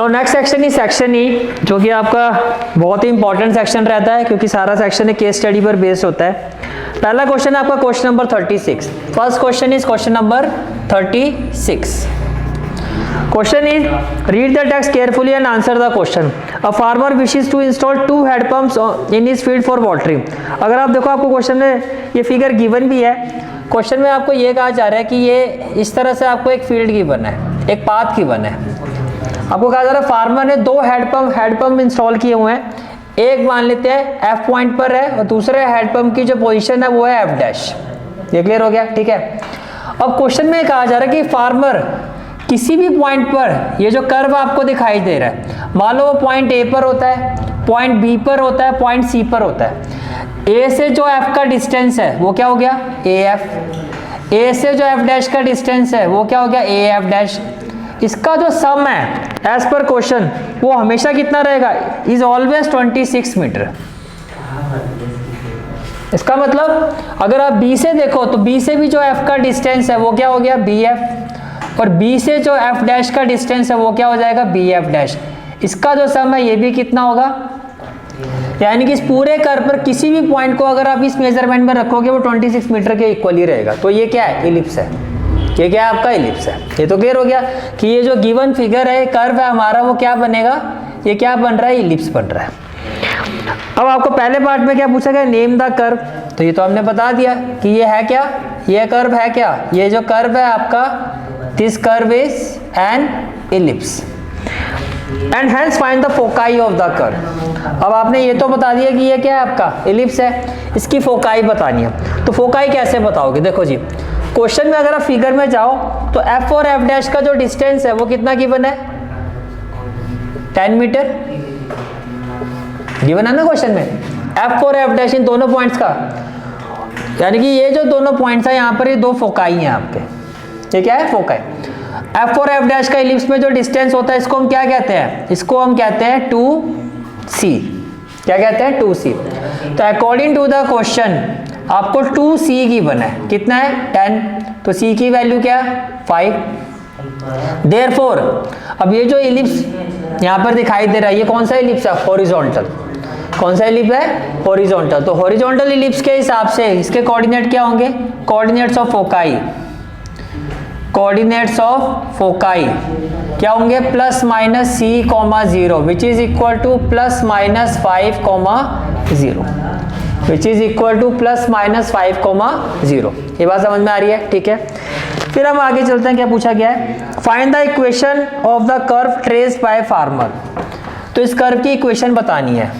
तो next section ही section E, जो कि आपका बहुत ही इंपॉर्टेंट सेक्शन रहता है क्योंकि सारा सेक्शन एक केस स्टडी पर बेस्ड होता है। पहला क्वेश्चन है आपका question number 36। First question is question number 36। Question is read the text carefully and answer the question. A farmer wishes to install 2 hand pumps in his field for watering. अगर आप देखो आपको question में ये figure given भी है। Question में आपको ये कहा जा रहा है कि ये इस तरह से आपको एक फील्ड गिवन है, एक पाथ गिवन है। आपको कहा जा रहा है फार्मर ने 2 हैंड पंप इंस्टॉल किए हुए हैं। एक मान लेते हैं एफ पॉइंट पर है और दूसरे हैंड पंप की जो पोजीशन है वो है एफ डैश। ये क्लियर हो गया, ठीक है। अब क्वेश्चन में कहा जा रहा है कि फार्मर किसी भी पॉइंट पर ये जो कर्व आपको दिखाई दे रहा है, मान लो वो पॉइंट ए पर होता है, पॉइंट बी पर होता है, पॉइंट सी पर होता है। ए से जो एफ का डिस्टेंस है वो क्या हो गया, ए एफ। ए से जो एफ डैश का डिस्टेंस है वो क्या हो गया, ए एफ डैश। इसका जो सम है एज पर क्वेश्चन वो हमेशा कितना रहेगा, इज ऑलवेज 26 मीटर। इसका मतलब अगर आप बी से देखो तो बी से भी जो एफ का डिस्टेंस है वो क्या हो गया, बी एफ, और बी से जो एफ डैश का डिस्टेंस है वो क्या हो जाएगा, बी एफ डैश। इसका जो सम है ये भी कितना होगा, यानी कि इस पूरे कर्व पर किसी भी पॉइंट को अगर आप इस मेजरमेंट में रखोगे वो 26 मीटर के इक्वल ही रहेगा। तो ये क्या है, इलिप्स है। ये क्या है, आपका इलिप्स है। ये तो क्लियर हो गया कि ये जो गिवन फिगर है, कर्व है हमारा, वो क्या बनेगा, ये क्या बन रहा है, इलिप्स बन रहा है। अब आपको पहले पार्ट में क्या पूछा गया, नेम द कर्व। तो ये तो हमने बता दिया कि ये है क्या, ये कर्व है क्या, ये जो कर्व है आपका, this curve is N ellipse and hence find the foci of the curve. अब आपने ये तो बता दिया कि ये क्या है, आपका इलिप्स है, इसकी फोकाई बतानी है। तो फोकाई कैसे बताओगे, देखो जी क्वेश्चन में अगर आप फिगर में जाओ तो एफ और एफ डैश का जो डिस्टेंस है वो कितना गिवन है, 10 मीटर गिवन है ना क्वेश्चन में। एफ और एफ डैश इन दोनों पॉइंट्स का, यानी कि ये जो दोनों पॉइंट्स है यहाँ पर ये 2 फोकाई हैं आपके। ये क्या है, फोकाई। एफ और एफ डैश का इलिप्स में जो डिस्टेंस होता है इसको हम क्या कहते हैं, इसको हम कहते हैं 2c। क्या कहते हैं, 2c। तो अकॉर्डिंग टू द क्वेश्चन आपको 2c गिवन है, कितना है, 10। तो c की वैल्यू क्या है, 5। देयरफॉर अब ये जो इलिप्स यहाँ पर दिखाई दे रहा है ये कौन सा इलिप्स है, हॉरिजॉन्टल। कौन सा इलिप्स है, हॉरिजॉन्टल। तो हॉरिजॉन्टल इलिप्स के हिसाब से इसके कोऑर्डिनेट क्या होंगे, coordinates of foci. Coordinates of foci क्या होंगे, plus minus c, 0 which is equal two plus minus 5, 0 which is equal two plus minus 5, 0। ये बात समझ में आ रही है, ठीक है। फिर हम आगे चलते हैं, क्या पूछा गया है, find the equation of the curve traced by farmer. तो इस कर्व की इक्वेशन बतानी है।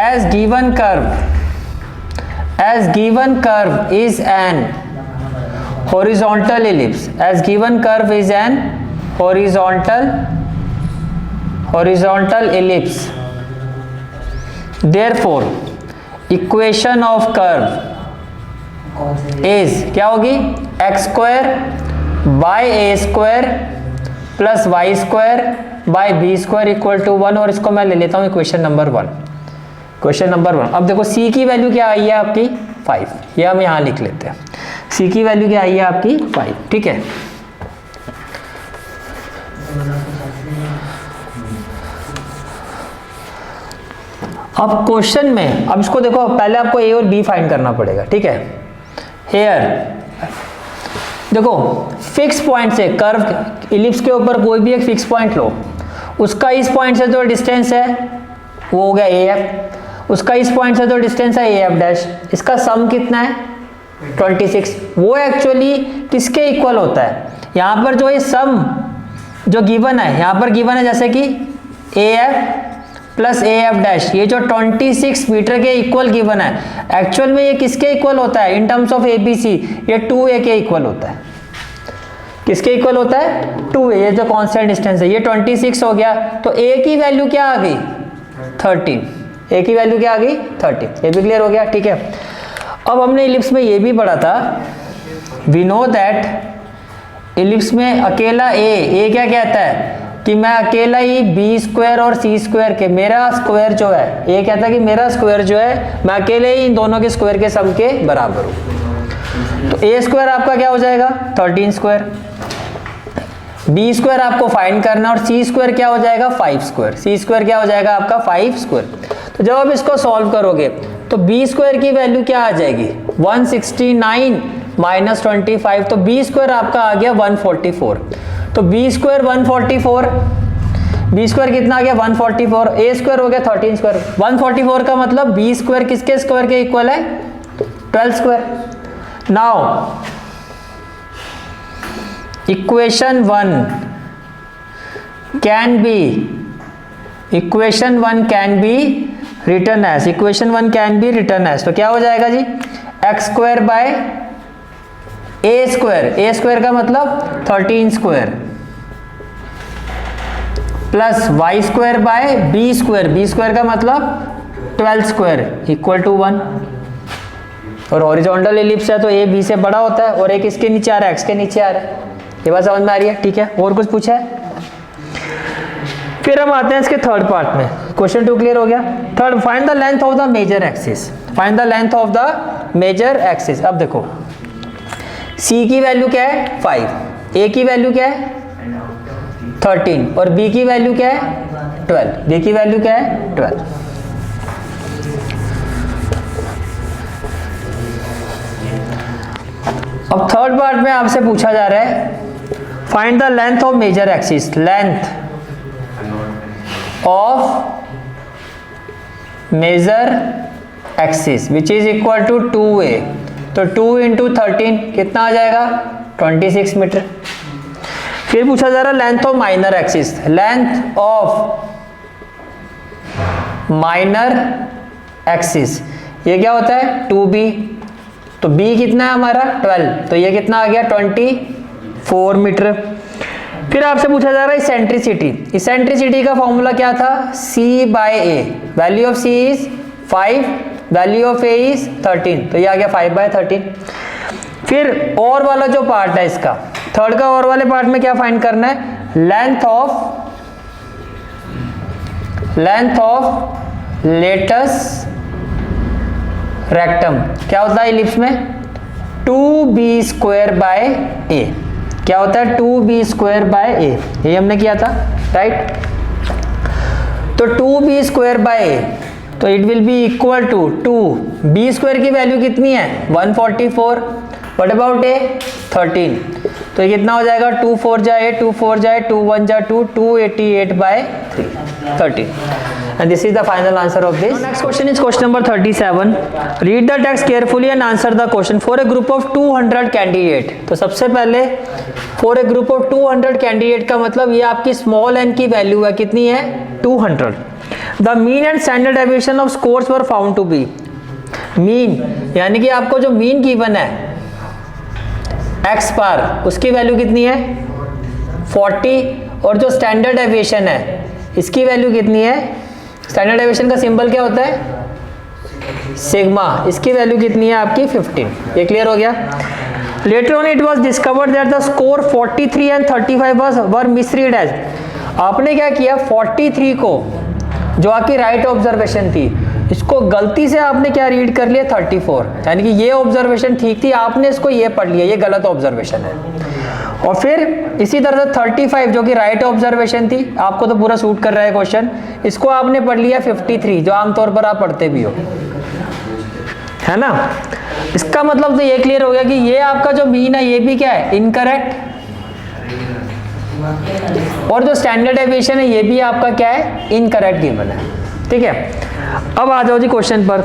As given curve is an horizontal ellipse, as given curve is an horizontal ellipse, therefore equation of curve is क्या होगी, x square by a square plus y square by b square equal to 1। और इसको मैं ले लेता हूँ equation number 1। Question number 1, अब देखो c की वैल्यू क्या आई है आपकी, 5। ये हम यहाँ लिख लेते हैं, c की वैल्यू क्या आई है आपकी, 5, ठीक है। अब क्वेश्चन में, अब इसको देखो पहले आपको a और b फाइंड करना पड़ेगा, ठीक है। हेयर देखो फिक्स पॉइंट से कर्व इलिप्स के ऊपर कोई भी एक फिक्स पॉइंट लो, उसका इस पॉइंट से जो डिस्टेंस है वो हो गया AF, उसका इस पॉइंट से जो डिस्टेंस है AF डैश, इसका सम कितना है 26। वो एक्चुअली किसके इक्वल होता है, यहाँ पर जो ये सम जो गिवन है, यहाँ पर गिवन है जैसे कि AF प्लस AF डैश, ये जो 26 मीटर के इक्वल गिवन है, एक्चुअल में ये किसके इक्वल होता है, इन टर्म्स ऑफ ABC ये 2A के इक्वल होता है। किसके इक्वल होता है, 2A, ये जो कांस्टेंट डिस्टेंस है, ये 26 हो गया। तो A की वैल्यू क्या आ गई, 13। A की वैल्यू क्या आ गई, 13। ये भी क्लियर हो गया, ठीक है। अब हमने इलिप्स में ये भी पढ़ा था, वी नो दैट इलिप्स में अकेला A क्या कहता है कि मैं अकेला ही b स्क्वायर और c स्क्वायर के, मेरा स्क्वायर जो है, A कहता है कि मेरा स्क्वायर जो है मैं अकेले ही इन दोनों के स्क्वायर के सम के बराबर हूँ। तो A स्क्वायर आपका क्या हो जाएगा, 13 स्क्वायर। बी स्क्वायर आपको फाइंड करना, और सी स्क्वायर क्या हो जाएगा 5 स्क्वायर, सी स्क्वायर क्या हो जाएगा आपका 5 स्क्वायर। तो जब आप इसको सॉल्व करोगे तो बी स्क्वायर की वैल्यू क्या आ जाएगी 169 माइनस 25, तो बी स्क्वायर आपका आ गया 144। तो बी स्क्वायर 144, बी स्क्वायर कितना आ गया 144, ए स्क्वायर हो गया 13 स्क्वायर। 144 का मतलब बी स्क्वायर किसके स्क्वायर के इक्वल है 12 square. Now equation 1 can be written as, equation 1 can be written as, तो क्या हो जाएगा जी X square by A square, A square का मतलब 13 square plus Y square by B square, B square का मतलब 12 स्क्वायर इक्वल टू 1। और हॉरिजॉन्टल एलिप्स है तो ए बी से बड़ा होता है, और एक इसके नीचे आ रहा है एक्स के नीचे आ रहा है। ये बात समझ में आ रही है? ठीक है, और कुछ पूछा है? फिर हम आते हैं इसके थर्ड पार्ट में। क्वेश्चन 2 क्लियर हो गया। Third, find the length of the major axis, find the length of the major axis. अब देखो C की वैल्यू क्या है 5, A की वैल्यू क्या है 13 और B की वैल्यू क्या है 12, B की वैल्यू क्या है 12। अब थर्ड पार्ट में आपसे पूछा जा रहा है find the length of major axis, length of major axis which is equal to 2a, तो 2 इंटू 13 कितना आ जाएगा 26 मीटर। फिर पूछा जा रहा है length of minor axis, length of minor axis ये क्या होता है 2b, तो b कितना है हमारा 12, तो ये कितना आ गया 24 मीटर। फिर आपसे पूछा जा रहा है इसेंट्रिसिटी, इसेंट्रिसिटी का फॉर्मूला क्या था c by a, value of c is 5, value of a is 13, तो ये आ गया 5 बाय 13। फिर और वाला जो पार्ट है इसका थर्ड का, और वाले पार्ट में क्या फाइंड करना है लेंथ ऑफ लेटस रेक्टम, क्या होता है इलिप्स में 2b स्क्वायर बाय a, क्या होता है 2b स्क्वायर बाय a, ये हमने किया था राइट। तो 2b स्क्वायर बाय a, तो it will be equal to 2b square की वैल्यू कितनी है 144, व्हाट अबाउट a 13, तो ये कितना हो जाएगा 2 4 जाए 2 4 जाए 2 1 जा 2, 288 bye 13, and this is the final answer of this. Now next question is question number 37. Read the text carefully and answer the question. For a group of 200 candidate, तो सबसे पहले for a group of 200 candidate का मतलब ये आपकी small n की value है कितनी है 200. The mean and standard deviation of scores were found to be, mean यानी कि आपको जो mean given है x बार उसकी वैल्यू कितनी है 40, और जो स्टैंडर्ड डेविएशन है इसकी वैल्यू कितनी है, स्टैंडर्ड डेविएशन का सिंबल क्या होता है सिग्मा, इसकी वैल्यू कितनी है आपकी 15। ये क्लियर हो गया। Later on it was discovered that the score 43 and 35 were misread as, आपने क्या किया 43 को जो आपकी राइट ऑब्जर्वेशन थी इसको गलती से आपने क्या रीड कर लिया 34, यानी कि ये ऑब्जर्वेशन ठीक थी आपने इसको ये पढ़ लिया, ये गलत ऑब्जर्वेशन है। और फिर इसी तरह से 35 जो कि राइट ऑब्जर्वेशन थी, आपको तो पूरा सूट कर रहा है क्वेश्चन, इसको आपने पढ़ लिया 53 जो आमतौर पर आप पढ़ते भी हो, है ना। इसका मतलब तो ये क्लियर हो गया कि ये आपका जो मीन है ये भी क्या है इनकरेक्ट, और जो स्टैंडर्ड डेविएशन है ये भी आपका क्या है इनकरेक्ट गिवन है। ठीक है, अब आ जाओ जी क्वेश्चन पर।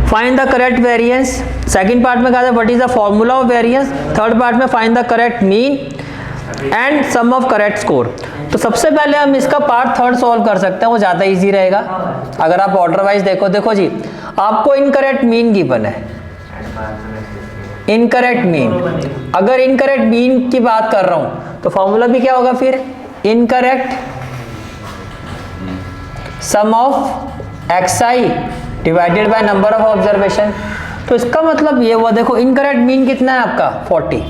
Find the correct variance, second part में कहा था what is the formula of variance, third part में find the correct mean and sum of correct score. तो सबसे पहले हम इसका पार्ट थर्ड सॉल्व कर सकते हैं, वो ज़्यादा इजी रहेगा। अगर आप ऑर्डर वाइज देखो जी, आपको इनकरेक्ट मीन गिवन है, इनकरेक्ट मीन, अगर इनकरेक्ट मीन की बात कर रहा हूं तो फॉर्मूला भी क्या होगा फिर incorrect sum of xi divided by number of observation. तो इसका मतलब ये हुआ, देखो इनकरेक्ट मीन कितना है आपका 40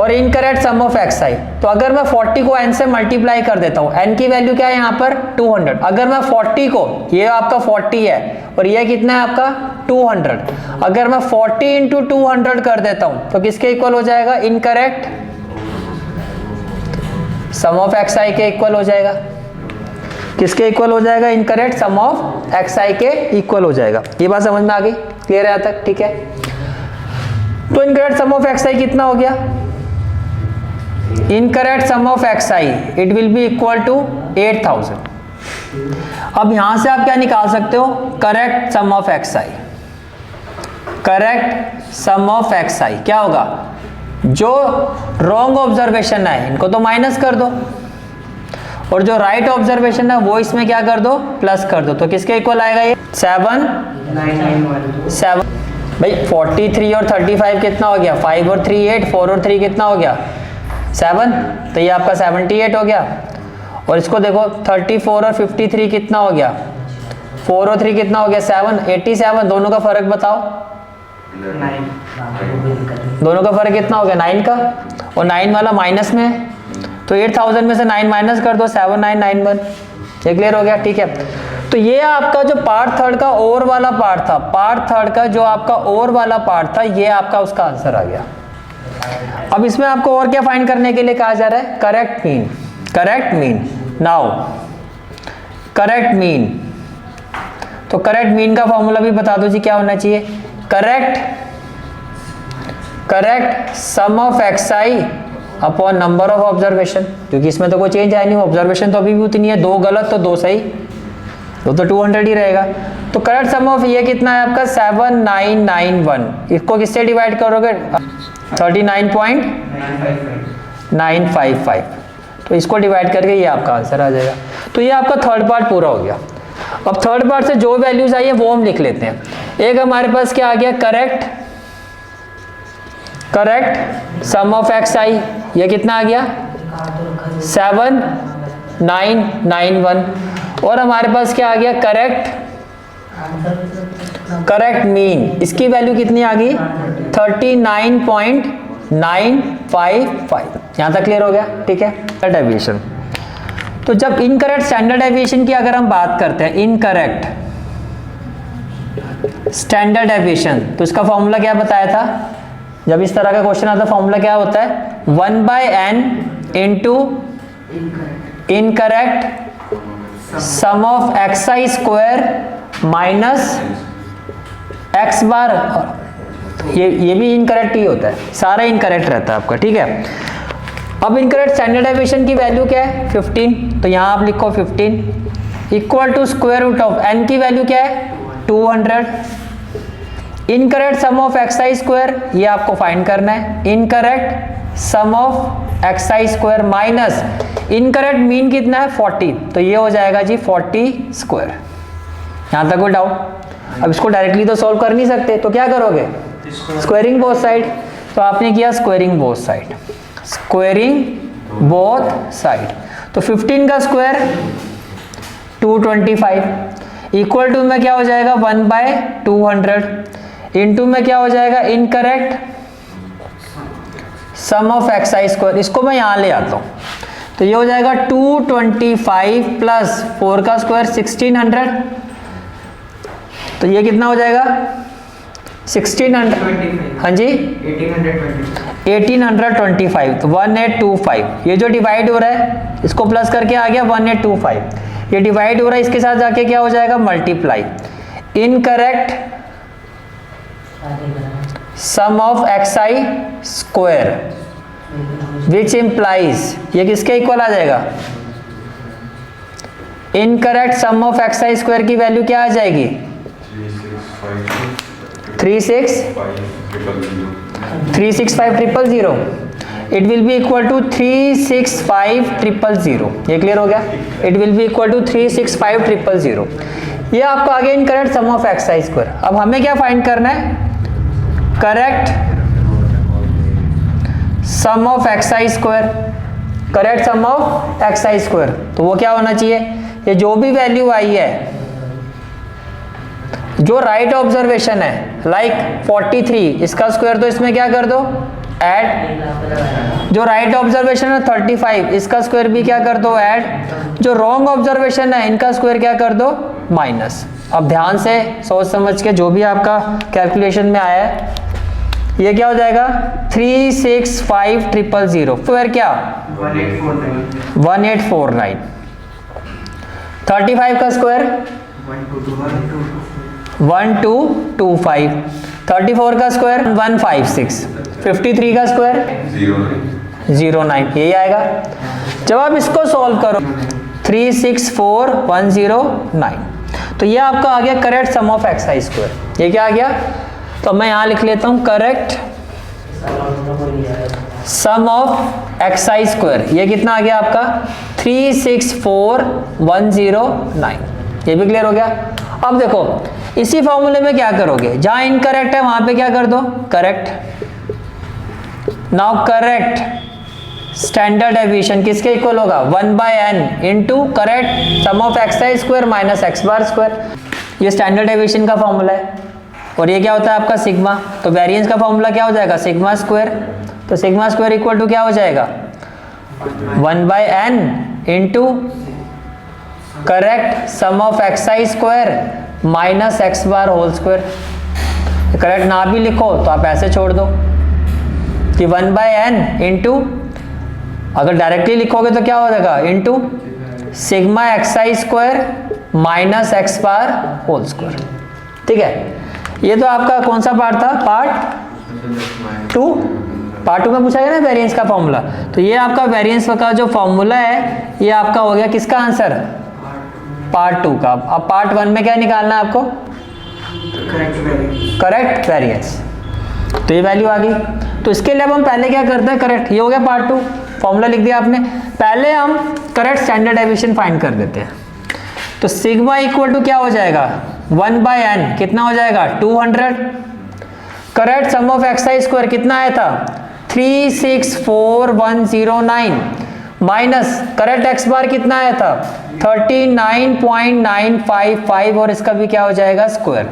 और इनकरेक्ट सम ऑफ xi, तो अगर मैं 40 को n से मल्टीप्लाई कर देता हूं, n की वैल्यू क्या है यहाँ पर 200, अगर मैं 40 को, ये आपका 40 है और ये कितना है आपका 200, अगर मैं 40 इंटू 200 कर देता हूं तो किसके इक्वल हो जाएगा इनकरेक्ट सम ऑफ एक्स आई के इक्वल हो जाएगा। किसके इक्वल हो जाएगा? इनकरेक्ट सम ऑफ एक्स आई के इक्वल हो जाएगा। ये बात समझ में आ गई? क्लियर है यहाँ तक? ठीक है, तो incorrect sum of x I कितना हो गया? Incorrect sum of x I it will be equal to 8000। अब यहां से आप क्या निकाल सकते हो? Correct sum of x I. Correct sum of x I क्या होगा? जो रॉन्ग ऑब्जर्वेशन है इनको तो माइनस कर दो, और जो राइट ऑब्जर्वेशन है वो इसमें क्या कर दो? प्लस कर दो। तो किसके इक्वल आएगा ये? 7 भाई 43 और 35 कितना हो गया? 5 और 3 8, 4 और 3 कितना हो गया? 7। तो ये आपका 78 हो गया। और इसको देखो 34 और 53 कितना हो गया? 4 और 3 कितना हो गया? 7, 87। दोनों का फर्क बताओ। 9। दोनों का फर्क कितना हो गया? 9 का, और 9 वाला माइनस में है, तो 8000 में से 9 माइनस कर दो, 7991। ये क्लियर हो गया? ठीक है, तो ये आपका जो पार्ट थर्ड का और वाला पार्ट था, पार्ट थर्ड का जो आपका और वाला पार्ट था, ये आपका उसका आंसर आ गया। अब इसमें आपको और क्या फाइंड करने के लिए कहा जा रहा है? Correct mean. Correct mean. Now correct mean, तो करेक्ट मीन का फॉर्मूला भी बता दो जी, क्या होना चाहिए? Correct sum of x i upon number of observation, क्योंकि इसमें तो कोई चेंज है नहीं, ऑब्जर्वेशन तो अभी भी उतनी है, 2 गलत तो 2 सही, तो 200 ही रहेगा। तो करेक्ट सम ऑफ ये कितना है आपका? 7991। इसको किससे डिवाइड करोगे? 39.955। तो इसको डिवाइड करके ये आपका आंसर आ जाएगा। तो ये आपका थर्ड पार्ट पूरा हो गया। अब थर्ड पार्ट से जो वैल्यूज आई है वो हम लिख लेते हैं। एक हमारे पास क्या आ गया? करेक्ट सम ऑफ एक्स आई, ये कितना आ गया? 7991। और हमारे पास क्या आ गया? करेक्ट मीन, इसकी वैल्यू कितनी आ गई? 39.955। यहां तक क्लियर हो गया? ठीक है, डेविएशन। तो जब इनकरेक्ट स्टैंडर्ड डेविएशन की अगर हम बात करते हैं, इनकरेक्ट स्टैंडर्ड डेविएशन, तो इसका फॉर्मूला क्या बताया था? जब इस तरह का क्वेश्चन आता है फॉर्मूला क्या होता है? 1/n into incorrect sum of x I square minus x bar. ये भी इनकरेक्ट ही होता है, सारा इनकरेक्ट रहता है आपका। ठीक है, अब इनकरेक्ट स्टैंडर्ड डेविएशन की वैल्यू क्या है? 15। तो यहां आप लिखो 15 इक्वल टू स्क्वायर रूट ऑफ n की वैल्यू क्या है? 200। Incorrect sum of x I square, ये आपको फाइंड करना है। Incorrect sum of x I square minus incorrect mean कितना है? 40। तो ये हो जाएगा जी 40 स्क्वायर। यहां तक कोई डाउट? अब इसको डायरेक्टली तो सॉल्व कर नहीं सकते, तो क्या करोगे? Squaring both side. तो आपने किया squaring both side. Squaring both side, तो 15 का स्क्वायर 225 इक्वल टू में क्या हो जाएगा? 1/200 इनटू में क्या हो जाएगा? Incorrect sum of x I square. इसको मैं यहां ले आता हूं, तो ये हो जाएगा 225 प्लस 4 का स्क्वायर 1600। तो ये कितना हो जाएगा? 1600। हाँ जी 1825। तो 1825, ये जो डिवाइड हो रहा है इसको प्लस करके आ गया 1825। ये डिवाइड हो रहा है, इसके साथ जाके क्या हो जाएगा? Multiply. Incorrect sum of x I square which implies, ये किसके इक्वल आ जाएगा? Incorrect sum of x I square की वैल्यू क्या आ जाएगी? 365,000। It will be equal to 365,000। ये क्लियर हो गया? It will be equal to 365,000। ये आपका आ गया incorrect sum of x I square. अब हमें क्या फाइंड करना है? Correct sum of x I square. Correct sum of x I square, तो वो क्या होना चाहिए? ये जो भी वैल्यू आई है, जो राइट ऑब्जर्वेशन है, लाइक 43, इसका स्क्वायर तो इसमें क्या कर दो? ऐड। जो राइट ऑब्जर्वेशन है 35, इसका स्क्वायर भी क्या कर दो? ऐड। जो रॉन्ग ऑब्जर्वेशन है इनका स्क्वायर क्या कर दो? माइनस। अब ध्यान से सोच समझ के जो भी आपका कैलकुलेशन में आया है ये क्या हो जाएगा 365,000 फिर क्या 1849। 35 का स्क्वायर 1225। 34 का स्क्वायर 156। 53 का स्क्वायर 09, यही आएगा। जब आप इसको सॉल्व करो 364,109, तो ये आपका आ गया correct sum of x I square. ये क्या आ गया, तो मैं यहां लिख लेता हूं correct sum of x I square. ये कितना आ गया आपका 364,109। ये भी क्लियर हो गया। अब देखो इसी फॉर्मूले में क्या करोगे, जहां इनकरेक्ट है वहां पे क्या कर दो correct. Now correct standard deviation किसके इक्वल होगा 1/n into correct sum of x I square minus x bar square. ये स्टैंडर्ड डेविएशन का फॉर्मूला है और ये क्या होता है आपका सिग्मा। तो वेरिएंस का फॉर्मूला क्या हो जाएगा सिग्मा स्क्वायर। तो सिग्मा स्क्वायर इक्वल टू क्या हो जाएगा 1/n into correct sum of x I square minus x bar whole square. Correct ना भी लिखो तो आप ऐसे छोड़ दो कि 1/n इंटू, अगर डायरेक्टली लिखोगे तो क्या हो जाएगा इंटू सिग्मा एक्स आई square minus x bar whole square. ठीक है, ये तो आपका कौन सा पार्ट था पार्ट 2। पार्ट 2 में पूछा गया ना वेरिएंस का फॉर्मूला। तो ये आपका वेरिएंस का जो फॉर्मूला है ये आपका हो गया किसका आंसर पार्ट 2 का। अब पार्ट 1 में क्या निकालना है आपको करेक्ट वेरिएंस। तो ये वैल्यू आ गई। तो इसके लिए अब हम पहले क्या करते हैं करेक्ट, ये हो गया पार्ट 2 फॉर्मूला लिख दिया आपने। पहले हम करेक्ट स्टैंडर्ड डेविएशन फाइंड कर देते हैं। तो सिग्मा इक्वल टू क्या हो जाएगा 1/n कितना हो जाएगा 200। Correct sum of x I square कितना आया था 364,109 माइनस करेक्ट एक्स बार कितना आया था 39.955 और इसका भी क्या हो जाएगा स्क्वायर।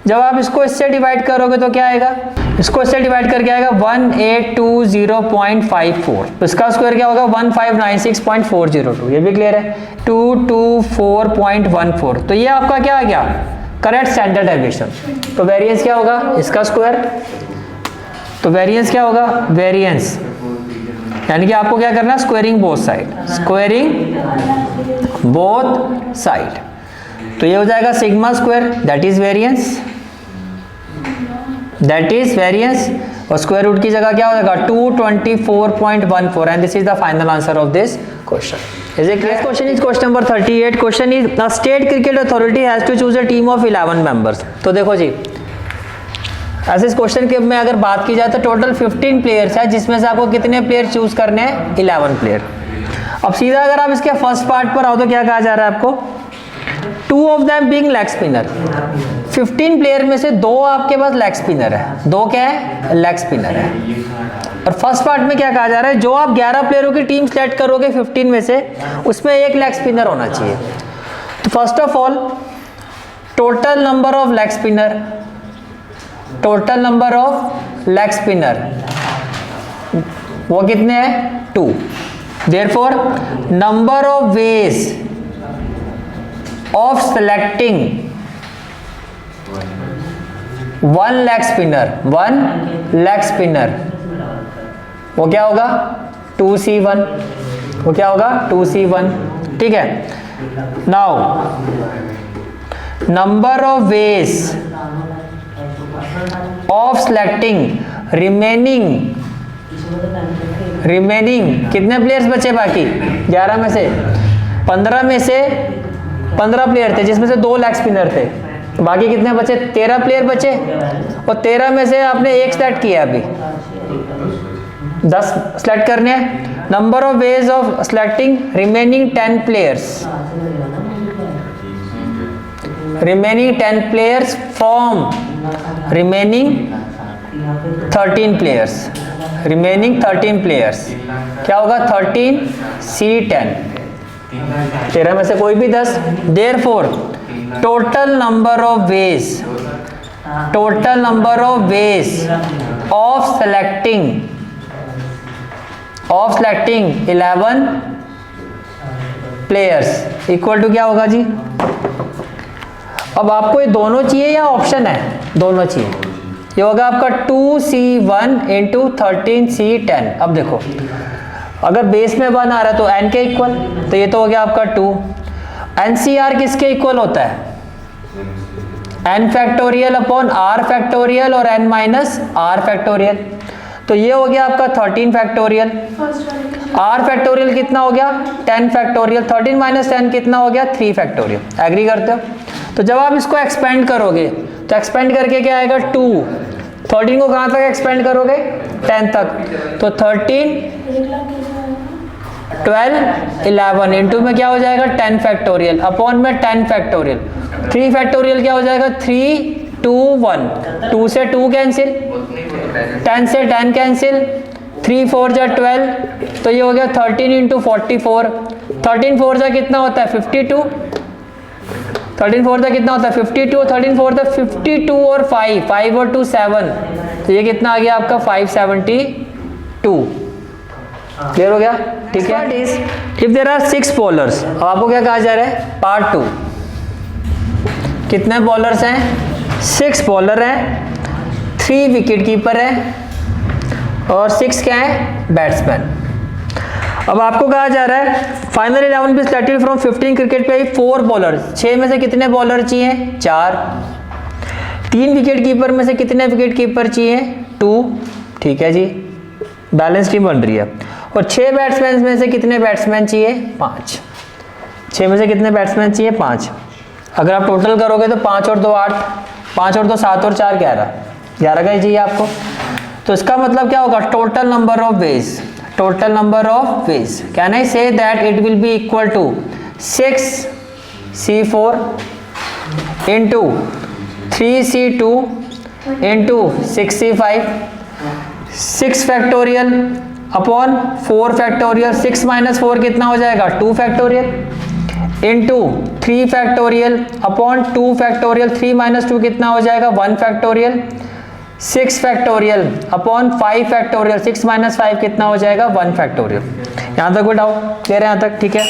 जब आप इसको इससे डिवाइड करोगे तो क्या आएगा, इसको इससे डिवाइड करके आएगा 1820.54। तो इसका स्क्वायर क्या होगा 1596.402। ये भी क्लियर है 224.14। तो ये आपका क्या आ गया करेक्ट स्टैंडर्ड डेविएशन। तो वेरिएंस क्या होगा इसका स्क्वायर। तो वेरिएंस क्या होगा वेरिएंस यानी कि आपको क्या करना है squaring both side, squaring both side. तो ये हो जाएगा sigma square that is variance, that is variance और स्क्वायर रूट की जगह क्या हो जाएगा 224.14 and this is the final answer of this question. Is it clear? Next question is question number 38. Question is the state cricket authority has to choose a team of 11 members. तो देखो जी ऐसे इस question के में अगर बात की जाए तो टोटल 15 प्लेयर्स है जिसमें से आपको कितने प्लेयर चूज करने हैं 11 प्लेयर। अब सीधा अगर आप इसके फर्स्ट पार्ट पर आओ तो क्या कहा जा रहा है आपको 2 of them being leg spinner. 15 player में से 2 आपके पास लेग स्पिनर है, 2 क्या है लेग स्पिनर है। और फर्स्ट पार्ट में क्या कहा जा रहा है जो आप 11 प्लेयरों की टीम सेलेक्ट करोगे 15 में से उसमें एक लेग स्पिनर होना चाहिए। तो first of all total number of leg spinner, total number of leg spinner वो कितने हैं 2। Therefore number of ways of selecting 1 leg spinner, 1 leg spinner वो क्या होगा 2C1, वो क्या होगा 2C1। ठीक है, now number of ways of selecting remaining कितने प्लेयर्स बचे बाकी 11 में से 15 में से 15 प्लेयर थे जिसमें से 2 लेग स्पिनर थे, तो बाकी कितने बचे 13 प्लेयर बचे और 13 में से आपने एक सेलेक्ट किया अभी 10 सेलेक्ट करने हैं। Number of ways of selecting remaining 10 players, remaining 10 players from remaining 13 players, remaining 13 players क्या होगा 13C10, 13 में से कोई भी 10। Therefore total number of ways, total number of ways of selecting 11 players equal to क्या होगा जी। अब आपको ये दोनों चाहिए या ऑप्शन है, दोनों चाहिए। ये होगा आपका 2c1 इंटू 13c10। अब देखो अगर बेस में 1 आ रहा है तो n के इक्वल, तो ये तो हो गया आपका 2। NCR किसके इक्वल होता है? n factorial upon r factorial और n माइनस r फैक्टोरियल। तो ये हो गया आपका 13 फैक्टोरियल। r फैक्टोरियल कितना हो गया? 10 फैक्टोरियल। 13 माइनस 10 कितना हो गया? 3 फैक्टोरियल। एग्री करते हो? तो जब आप इसको एक्सपेंड करोगे तो एक्सपेंड करके क्या आएगा? 2। 13 को कहाँ तक एक्सपेंड करोगे? 10 तक। तो 13, 12, 11 इंटू में क्या हो जाएगा? 10 फैक्टोरियल अपॉन में 10 फैक्टोरियल। 3 फैक्टोरियल क्या हो जाएगा? 3, 2, 1। 2 से 2 कैंसिल, 10 से 10 कैंसिल, 3 4 जा 12, तो ये हो गया 13 इंटू 44। 13 4 जा कितना होता है? 52। 13 4 जा कितना होता है? 52। 13 4 जा 52 और 5 और 2 7, तो ये कितना आ गया आपका? 572। क्लियर हो गया? ठीक है। इफ देयर आर 6 बॉलर्स, अब आपको क्या कहा जा रहा है? पार्ट 2। कितने बॉलर्स हैं? 6 बॉलर हैं, 3 विकेट कीपर है और 6 क्या है? बैट्समैन। अब आपको कहा जा रहा है final 11 be selected from 15 cricket पे 4 बॉलर। 6 में से कितने बॉलर चाहिए? 4। 3 विकेट कीपर में से कितने विकेट कीपर चाहिए? 2। ठीक है जी, बैलेंस टीम बन रही है। और 6 बैट्समैन में से कितने बैट्समैन चाहिए? 5। 6 में से कितने बैट्समैन चाहिए? 5। अगर आप टोटल करोगे तो 5 और 2 8, 5 और 2 7 और 4 11, 11 का ही चाहिए आपको। तो इसका मतलब क्या होगा? Total number of ways, total number of ways. Can I say that it will be equal to 6c4 into 3c2 into 6c5, 6 factorial upon 4 factorial. 6 minus 4 कितना हो जाएगा? 2 factorial into 3 factorial upon 2 factorial. 3 minus 2 कितना हो जाएगा? 1 factorial. 6 factorial upon 5 factorial. 6 minus 5 कितना हो जाएगा? 1 factorial. यहाँ तक कोई डाउट? क्लियर है यहाँ तक? ठीक है।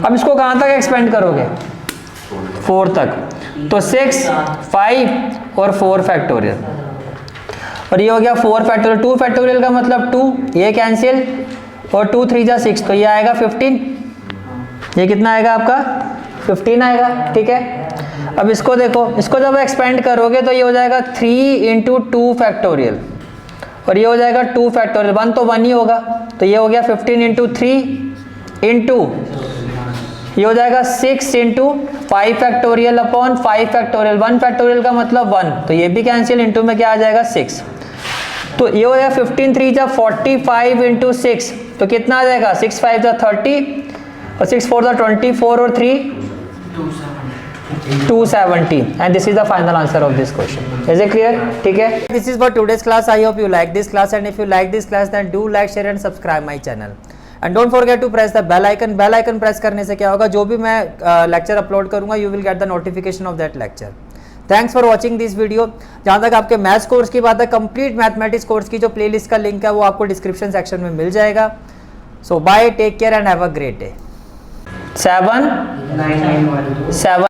अब इसको कहाँ तक एक्सपेंड करोगे? 4 तक। तो 6, 5 और 4 फैक्टोरियल, और ये हो गया 4 फैक्टोरियल। 2 फैक्टोरियल का मतलब 2, ये कैंसिल, और 2 3 जा 6, तो ये आएगा 15। ये कितना आएगा आपका? 15 आएगा। ठीक है। अब इसको देखो, इसको जब एक्सपेंड करोगे तो ये हो जाएगा 3 इंटू 2 फैक्टोरियल, और ये हो जाएगा 2 फैक्टोरियल। 1 तो 1 ही होगा, तो ये हो गया 15 इंटू 3 इंटू ये हो जाएगा 6 into 5 factorial upon 5 factorial. 1 factorial का मतलब 1, तो ये भी कैंसिल, इंटू में क्या आ जाएगा? 6। तो ये हो जाएगा 15 3 जा 45 इंटू 6, तो कितना आ जाएगा? 6 5 जा 30 और 6 4 जा 24 और 3 270, and this is the final answer of this question. Is it clear? ठीक है। This is for today's class. I hope you like this class, and if you like this class, then do like, share and subscribe my channel. And don't forget to press the bell icon. Bell icon press करने से क्या होगा? जो भी मैं lecture upload करूँगा, you will get the notification of that lecture. Thanks for watching this video. जहाँ तक आपके मैथ्स कोर्स की बात है, कंप्लीट मैथमेटिक्स कोर्स की जो प्लेलिस्ट का लिंक है वो आपको डिस्क्रिप्शन सेक्शन में मिल जाएगा। So bye, take care and have a great day. 7 9 7